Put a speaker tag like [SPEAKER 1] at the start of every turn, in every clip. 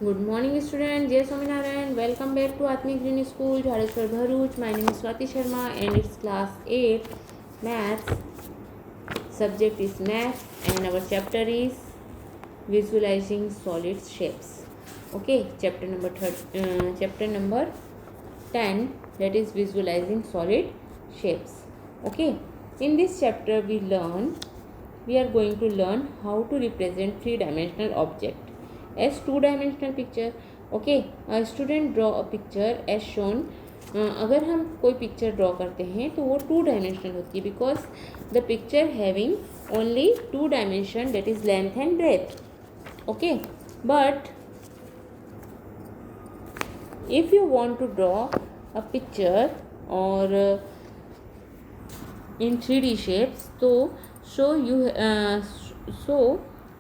[SPEAKER 1] Good morning, student. Jai Swaminarayan. Welcome back to Atmic Green School, Jhareshwar Bharuch. My name is Swati Sharma and it's class 8 maths. Subject is maths and our chapter is visualizing solid shapes. Okay, chapter number 10, that is visualizing solid shapes. Okay, in this chapter we are going to learn how to represent three-dimensional object as two-dimensional picture. Okay, student draw a picture as shown. अगर हम कोई picture draw करते हैं तो वो to dimensional होती है because the picture having only two dimension, that is length and breadth. Okay, but if you want to draw a picture or in 3D shapes, so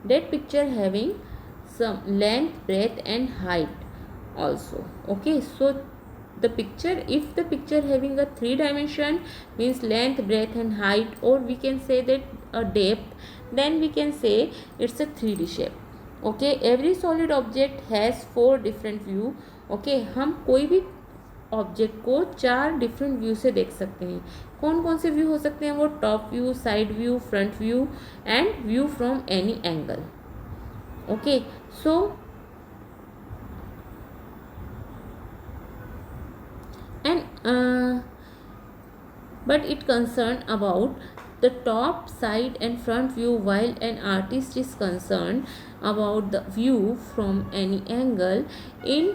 [SPEAKER 1] that picture having some length, breadth and height also. Okay, so the picture, if the picture having a three dimension means length, breadth and height, or we can say that a depth, then we can say it's a 3D shape. Okay, every solid object has four different view. Okay, हम कोई भी object को चार different view से देख सकते हैं. कौन कौन से व्यू हो सकते हैं वो? Top view, side view, front view and view from any angle. Okay, so and but it concerned about the top, side and front view, while an artist is concerned about the view from any angle in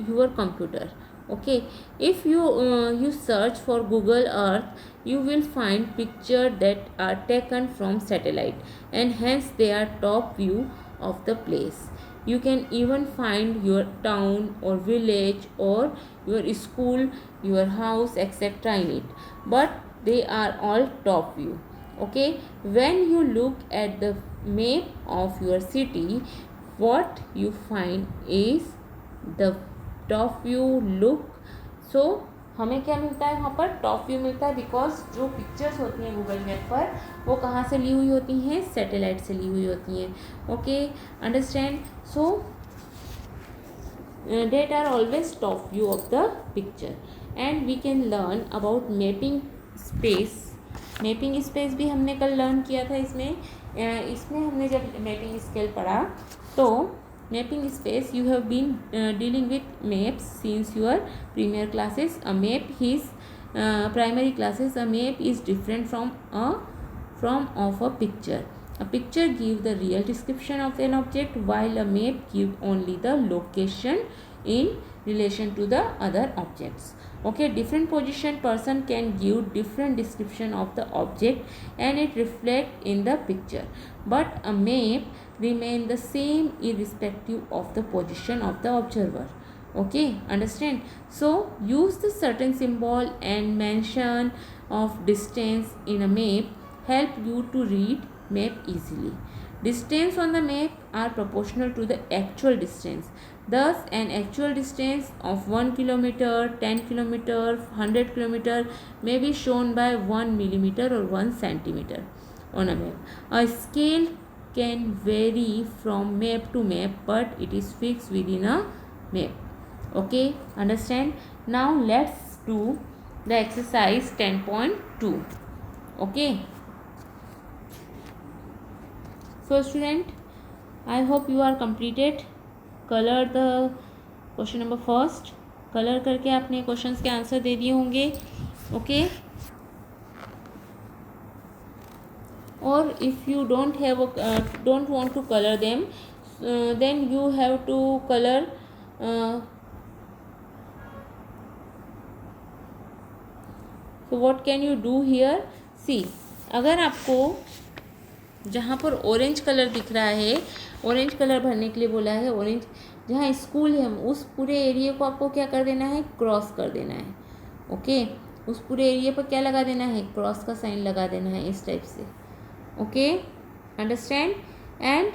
[SPEAKER 1] your computer. Okay, if you search for Google Earth, you will find picture that are taken from satellite and hence they are top view of the place. You can even find your town or village or your school, your house etc in it, but they are all top view. Okay, when you look at the map of your city, what you find is the top view look. So हमें क्या मिलता है वहाँ पर? Top view मिलता है because जो pictures होती हैं गूगल मैप पर वो कहाँ से ली हुई होती हैं? सैटेलाइट से ली हुई होती हैं. Okay, understand. So that are always top view of the picture. And we can learn about mapping space. Mapping space भी हमने कल लर्न किया था. इसमें हमने जब मैपिंग स्केल पढ़ा तो mapping space, you have been dealing with maps since your premier classes. A map is primary classes. A map is different from of a picture. A picture give the real description of an object while a map give only the location in relation to the other objects. Okay, different position person can give different description of the object and it reflect in the picture, but a map remain the same irrespective of the position of the observer. Okay, understand. So use the certain symbol and mention of distance in a map help you to read map easily. Distance on the map are proportional to the actual distance. Thus, an actual distance of 1 kilometer, 10 kilometer, 100 kilometer may be shown by 1 millimeter or 1 centimeter on a map. A scale can vary from map to map, but it is fixed within a map. Okay, understand. Now let's do the exercise 10.2. Okay, so student, I hope you are completed. Color the question number first. Colour करके आपने questions के answer दे दिए होंगे. Okay, or if you don't want to color them, then you have to color so what can you do here? See, अगर आपको जहाँ पर orange colour दिख रहा है, ऑरेंज कलर भरने के लिए बोला है, ऑरेंज जहाँ स्कूल है उस पूरे एरिया को आपको क्या कर देना है? क्रॉस कर देना है. ओके, उस पूरे एरिया पर क्या लगा देना है? क्रॉस का साइन लगा देना है इस टाइप से. Okay, understand. एंड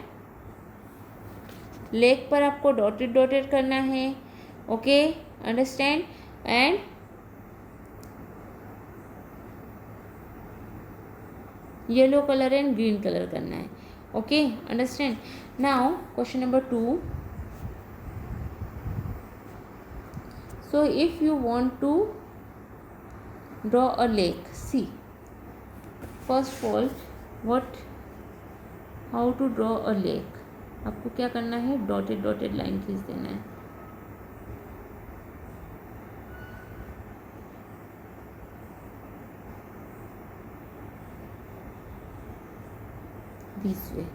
[SPEAKER 1] लेक पर आपको डॉटेड करना है. Okay, understand. And yellow colour and green colour करना है. Okay, understand. Now question number 2. So if you want to draw a lake, see, first of all what, how to draw a lake, आपको क्या करना है, dotted dotted line खींच देना है. This way.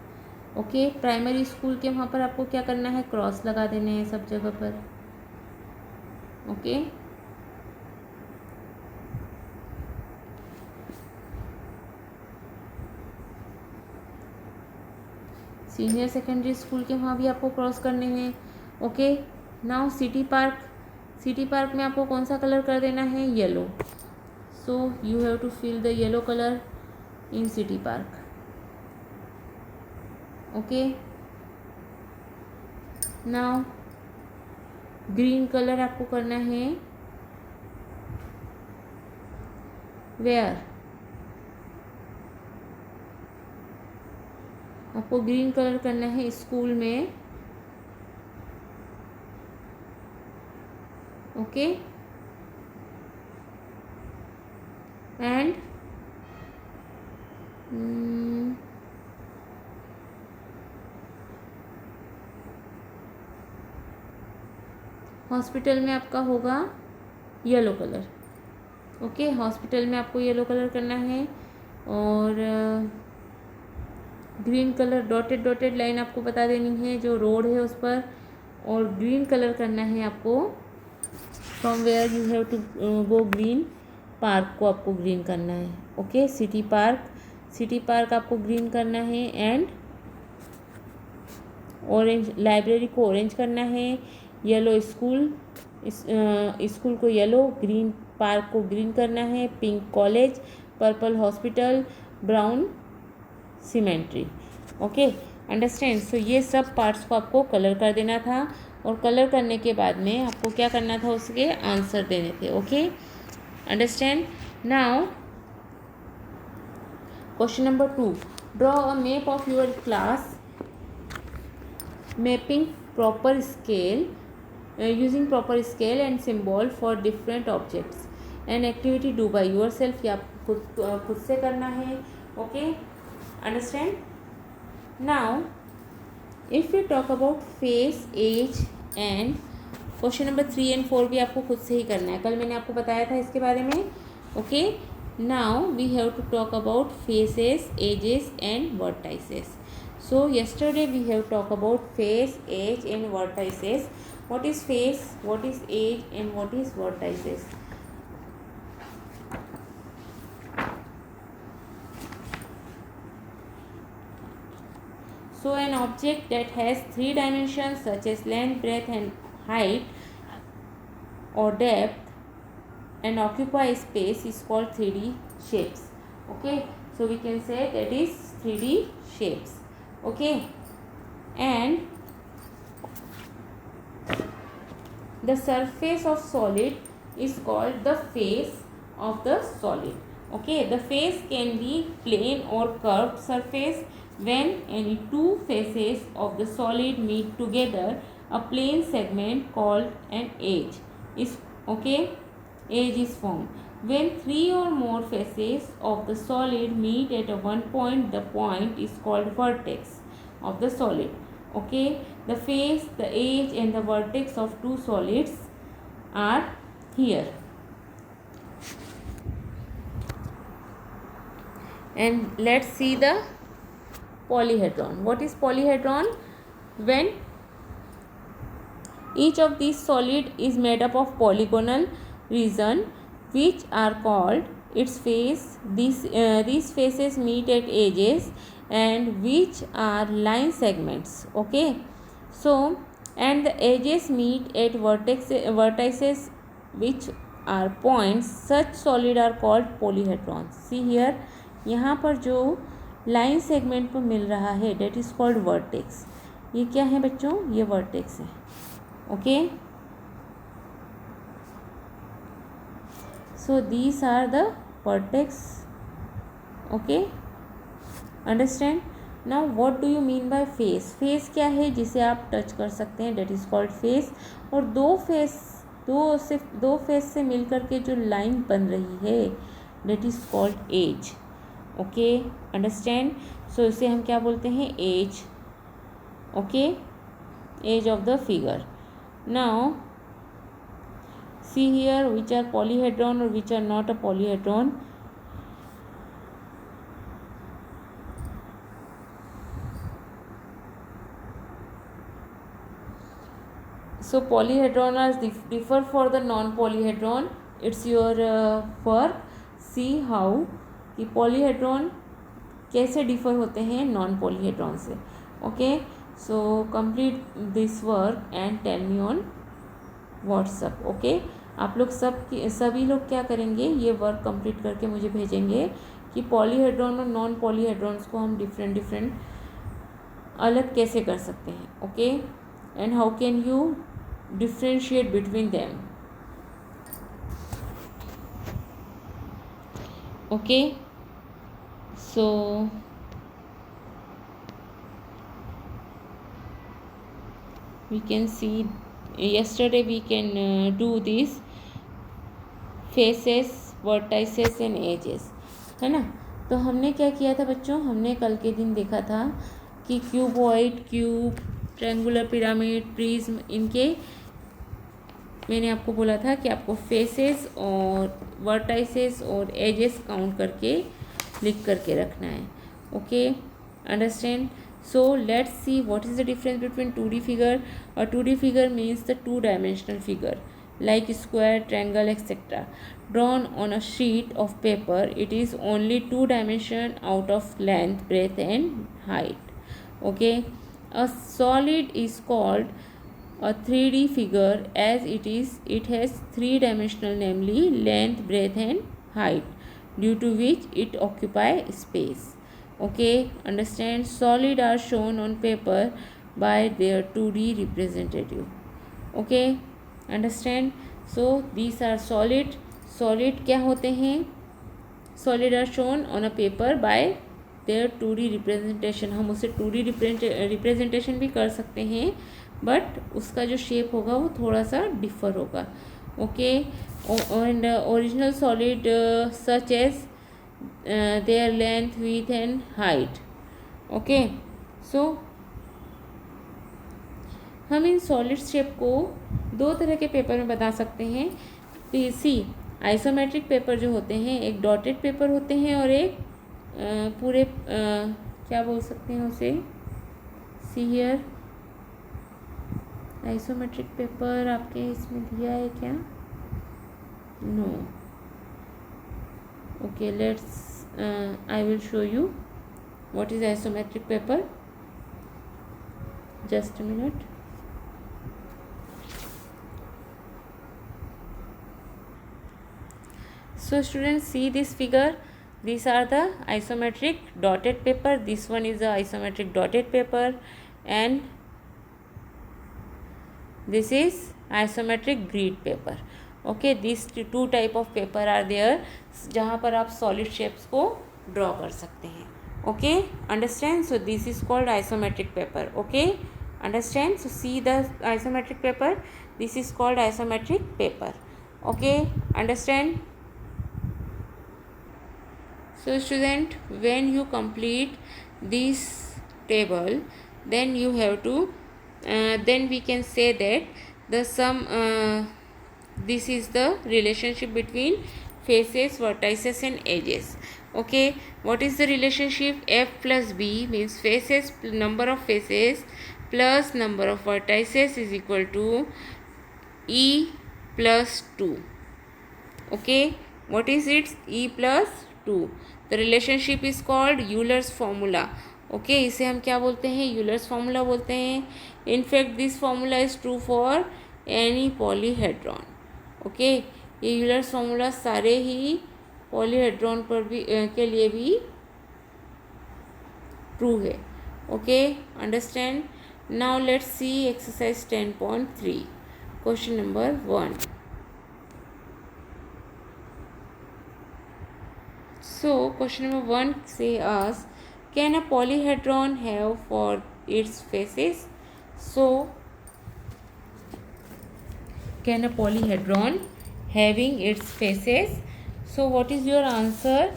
[SPEAKER 1] Okay, primary school के वहाँ पर आपको क्या करना है, क्रॉस लगा देने हैं सब जगह पर. ओके, सीनियर सेकेंडरी स्कूल के वहाँ भी आपको क्रॉस करने हैं. Okay, now city park, city park में आपको कौन सा कलर कर देना है, yellow. So you have to fill the yellow colour in city park. Okay, now green colour आपको करना है वेयर, आपको ग्रीन कलर करना है स्कूल में. ओके, एंड हॉस्पिटल में आपका होगा येलो कलर. ओके, हॉस्पिटल में आपको येलो कलर करना है. और green colour, dotted dotted line आपको बता देनी है जो रोड है उस पर. और ग्रीन कलर करना है आपको from where you have to go green, park को आपको ग्रीन करना है. Okay, city park, city park आपको ग्रीन करना है. एंड ऑरेंज, लाइब्रेरी को ऑरेंज करना है. येलो स्कूल, स्कूल को येलो, ग्रीन पार्क को ग्रीन करना है. Pink college, purple hospital, brown cemetery. Okay, understand. So ये सब पार्ट्स को आपको कलर कर देना था. और कलर करने के बाद में आपको क्या करना था, उसके आंसर देने थे. Okay, understand. Now question number 2, draw a map of your class mapping proper scale, using proper scale and symbol for different objects. An activity do by yourself, या खुद से करना है. Okay, understand. Now if we talk about face, age and question number 3 and 4 भी आपको खुद से ही करना है. कल मैंने आपको बताया था इसके बारे में. Okay, now we have to talk about faces, ages and vertices. So yesterday we have talked about face, age and vertices. What is face, what is age and what is vertices? So an object that has 3 dimensions such as length, breadth and height or depth and occupy space is called 3D shapes. Okay, so we can say that is 3D shapes. Okay, and the surface of solid is called the face of the solid. Okay, the face can be plain or curved surface. When any two faces of the solid meet together, a plane segment called an edge is edge is formed. When 3 or more faces of the solid meet at one point, the point is called vertex of the solid. Okay, the face, the edge and the vertex of two solids are here. And let's see the polyhedron. What is polyhedron? When each of these solid is made up of polygonal region which are called its face. These faces meet at edges and which are line segments. Okay, so and the edges meet at vertices which are points. Such solid are called polyhedrons. See here, यहाँ पर जो line segment पर मिल रहा है date is called vertex. ये क्या है बच्चों, ये वर्टेक्स है. Okay, so these are the vertex. Okay, understand. Now what do you mean by face? Face क्या है, जिसे आप टच कर सकते हैं, डेट इज कॉल्ड फेस. और दो फेस दो फेस से मिल करके जो लाइन बन रही है that is called edge. Okay, understand. So इसे हम क्या बोलते हैं? Edge. Okay, edge of the figure. Now see here which are polyhedron or which are not a polyhedron. So polyhedron are differ for the non-polyhedron. It's your work. See how कि polyhedron कैसे differ होते हैं non-polyhedron से. Okay, so complete this work and tell me on WhatsApp. Okay, आप लोग सभी लोग क्या करेंगे? ये वर्क कंप्लीट करके मुझे भेजेंगे कि पॉलीहेड्रॉन और नॉन पॉलीहेड्रॉन्स को हम डिफरेंट अलग कैसे कर सकते हैं. Okay, and how can you differentiate between them. Okay, so we can see yesterday we can do this faces, vertices and edges, है ना. तो हमने क्या किया था बच्चों? हमने कल के दिन देखा था कि cuboid, cube, triangular pyramid, prism, इनके मैंने आपको बोला था कि आपको फेसेस और वर्टाइसेस और एजेस काउंट करके लिख करके रखना है. Okay, understand. So let's see what is the difference between 2D figure. A 2D figure means the two-dimensional figure like square, triangle, etc. drawn on a sheet of paper. It is only two dimension out of length, breadth and height. Okay, a solid is called a 3D figure as it has three-dimensional, namely length, breadth and height, due to which it occupy space. Okay, understand. Solid are shown on paper by their 2D representative. Okay, understand. So these are solid. Solid क्या होते हैं? Solid are shown on a paper by their 2D representation. हम उसे 2D representation भी कर सकते हैं, but उसका जो शेप होगा वो थोड़ा सा डिफर होगा. Okay, and original solid such as their length, width and height. Okay, so हम इन सॉलिड शेप को दो तरह के पेपर में बता सकते हैं. सी आइसोमेट्रिक पेपर जो होते हैं, एक डॉटेड पेपर होते हैं और एक पूरे क्या बोल सकते हैं उसे? सी हियर, आइसोमेट्रिक पेपर आपके इसमें दिया है क्या? No. Okay, I will show you what is isometric paper. Just a minute. So students, see this figure. These are the isometric dotted paper. This one is the isometric dotted paper and this is isometric grid paper. Okay, this two type of paper are there जहाँ पर आप solid shapes को draw कर सकते हैं. Okay, understand. So this is called isometric paper. Okay, understand. So see the isometric paper. This is called isometric paper. Okay, understand. So student, when you complete this table then you have to then we can say that the sum this is the relationship between faces, vertices and edges. Okay, what is the relationship? F plus B means faces, number of faces plus number of vertices is equal to E plus 2. Okay, what is it? E plus 2. The relationship is called Euler's formula. Okay, इसे हम क्या बोलते हैं? Euler's formula बोलते हैं. In fact this formula is true for any polyhedron. Okay, ये Euler's formula सारे ही polyhedron पर भी के लिए भी ट्रू है. Okay, understand. Now let's C exercise 10.3 question number 1. So question number 1 say us, can a polyhedron have for its faces? So can a polyhedron having its faces? So what is your answer?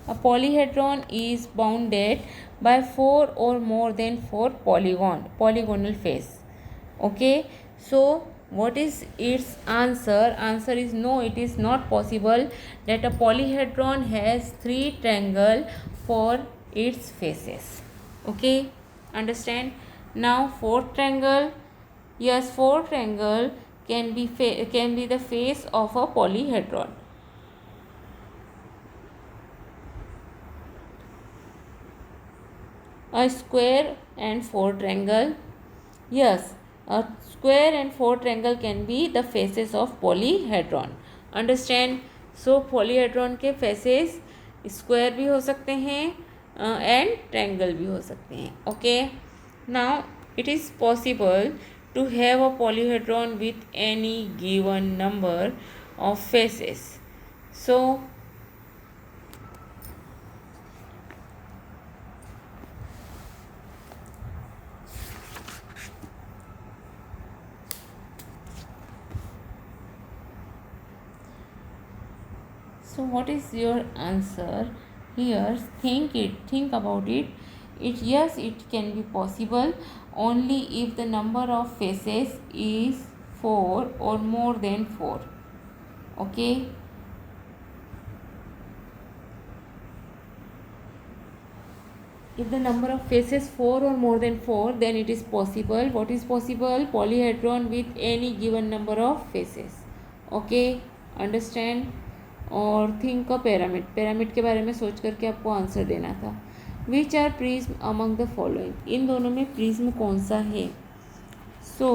[SPEAKER 1] A polyhedron is bounded by 4 or more than 4 polygonal face. Okay, so what is its answer? Answer is no, it is not possible that a polyhedron has 3 triangle for its faces. Okay, understand? Now fourth triangle. Yes, fourth triangle can be the face of a polyhedron. A square and 4 triangle. Yes, a square and 4 triangle can be the faces of polyhedron. Understand? So polyhedron के faces square भी हो सकते हैं and triangle भी हो सकते हैं. Okay. Now it is possible to have a polyhedron with any given number of faces. So what is your answer here? Think about it. Yes, it can be possible only if the number of faces is 4 or more than 4. Okay. If the number of faces 4 or more than 4, then it is possible. What is possible? Polyhedron with any given number of faces. Okay, understand? और think a pyramid के बारे में सोच करके आपको answer देना था. Which are prism among the following? इन दोनों में प्रिज्म कौन सा है? So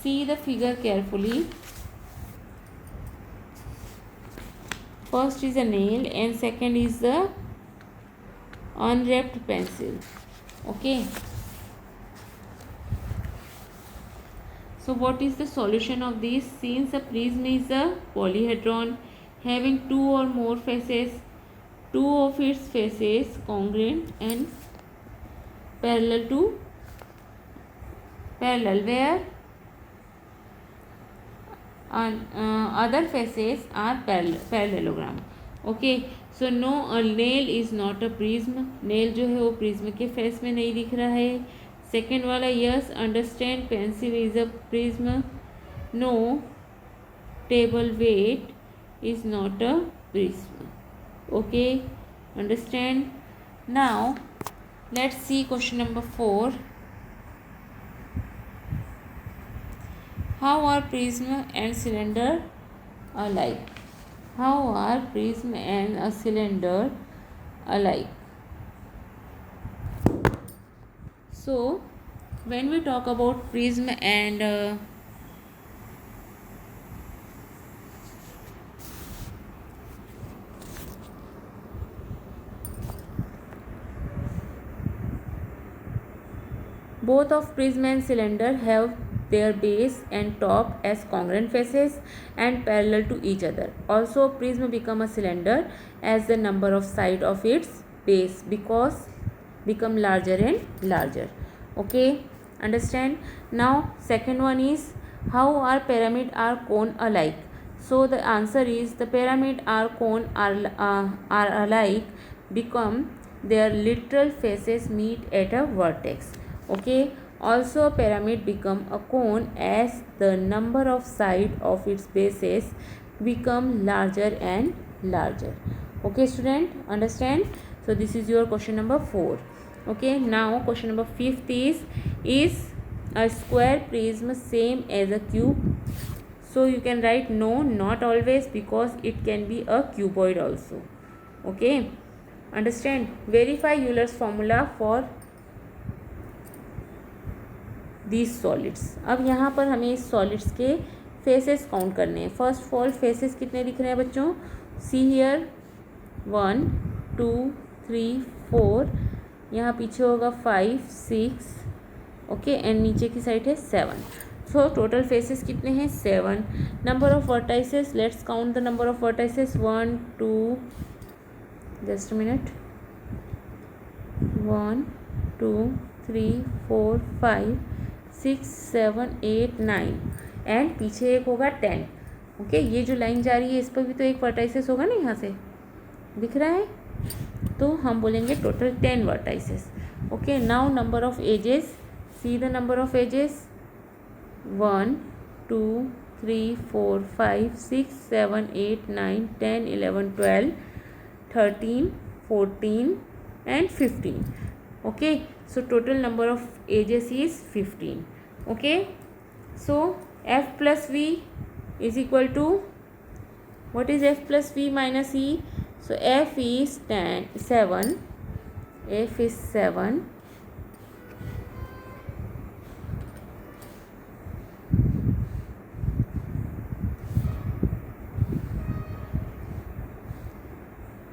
[SPEAKER 1] see the figure carefully. First is a nail and second is the unwrapped pencil. Okay, so what is the solution of this? Since a prism is a polyhedron having 2 or more faces, 2 of its faces congruent and parallel where other faces are parallelogram. Okay, so no, a nail is not a prism. Nail जो है वो prism के face में नहीं दिख रहा है. Second वाला yes understand pencil is a prism. No, table weight is not a prism. Okay, understand. Now let's see question number 4. How are prism and cylinder alike? How are prism and a cylinder alike? So when we talk about prism and both of prism and cylinder have their base and top as congruent faces and parallel to each other. Also, prism become a cylinder as the number of side of its base become larger and larger. Okay, understand? Now second one is how are pyramid or cone alike? So the answer is the pyramid or cone are alike become their literal faces meet at a vertex. Okay, also a pyramid become a cone as the number of side of its bases become larger and larger. Okay student, understand? So this is your question number 4. Okay, now question number 5th is a square prism same as a cube? So you can write no, not always, because it can be a cuboid also. Okay, understand? Verify Euler's formula for these solids. अब यहाँ पर हमें इस solids के faces count करने हैं. First of all faces कितने दिख रहे हैं बच्चों? See here 1 2 3 4. यहाँ पीछे होगा 5 6. ओके, एंड नीचे की साइड है 7. सो टोटल फेसेस कितने हैं? 7. Number of vertices, let's count the number of vertices. 1 2, just a minute, 1 2 3 4 5 6 7 8 9. And पीछे एक होगा 10। ओके, ये जो लाइन जा रही है इस पर भी तो एक वर्टाइसेस होगा ना, यहाँ से दिख रहा है, तो हम बोलेंगे total 10 vertices. Okay, now number of edges, see the number of edges 1 2 3 4 5 6 7 8 9 10 11 12 13 14 and 15. Okay, so total number of ages is 15. Okay, so f plus v is equal to, what is f plus v minus e? So f is 7, f is 7,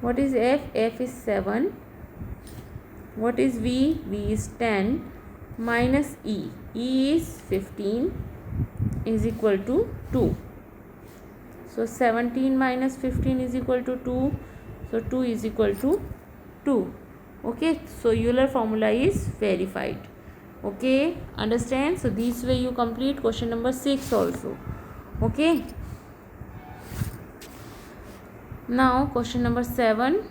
[SPEAKER 1] what is f? F is 7. What is v? V is 10 minus e. E is 15 is equal to 2. So 17 minus 15 is equal to 2. So 2 is equal to 2. Okay, so Euler formula is verified. Okay, understand? So this way you complete question number 6 also. Okay, now question number 7,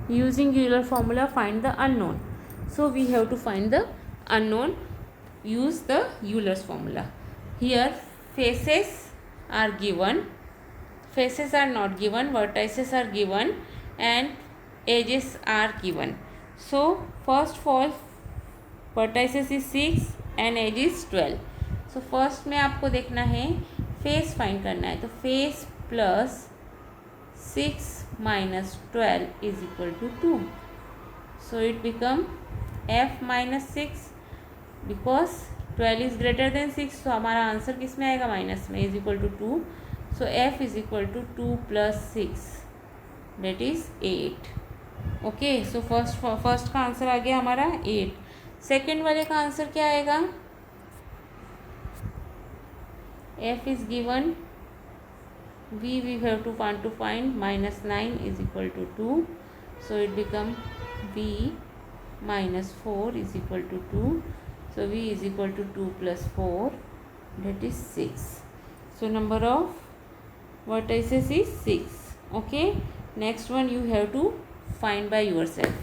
[SPEAKER 1] using Euler formula find the unknown. So we have to find the unknown, use the Euler's formula. Here faces are given, faces are not given, vertices are given and edges are given. So first of all vertices is 6 and edge is 12. So first में आपको देखना है face find करना है, तो face plus 6 minus 12 is equal to 2. So it become f minus 6, because 12 is greater than 6, so हमारा answer किस में आएगा, माइनस में, is equal to 2. So f is equal to 2 plus 6, that is 8. Okay, so first का answer आ गया हमारा 8. Second वाले का आंसर क्या आएगा, f is given, v we have to find minus 9 is equal to 2. So it become v minus 4 is equal to 2. So v is equal to 2 plus 4, that is 6. So number of vertices is 6. Okay, next one you have to find by yourself.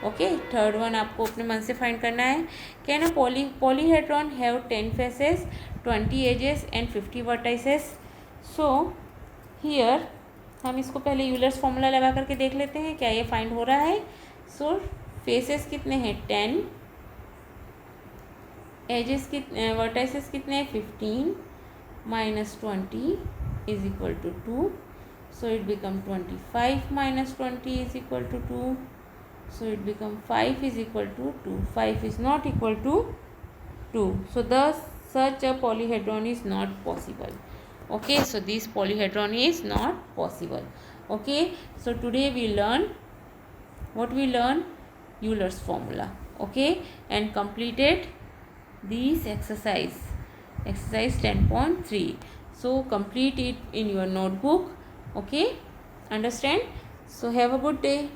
[SPEAKER 1] Okay, third one आपको अपने मन से find करना है. Can a polyhedron have 10 faces, 20 edges and 50 vertices? So here हम इसको पहले Euler's formula लगा करके देख लेते हैं क्या ये फाइंड हो रहा है. सो फेसेस कितने हैं, 10, एजेस कितने, वर्टाइसेस कितने हैं, 15 minus 20 is equal to 2. So it become 25 minus 20 is equal to 2. So it become 5 is equal to 2. 5 is not equal to 2. So thus such a polyhedron is not possible. Okay, so this polyhedron is not possible. Okay, so today we learn, what we learn, Euler's formula. Okay, and completed this exercise 10.3. so complete it in your notebook. Okay, understand? So have a good day.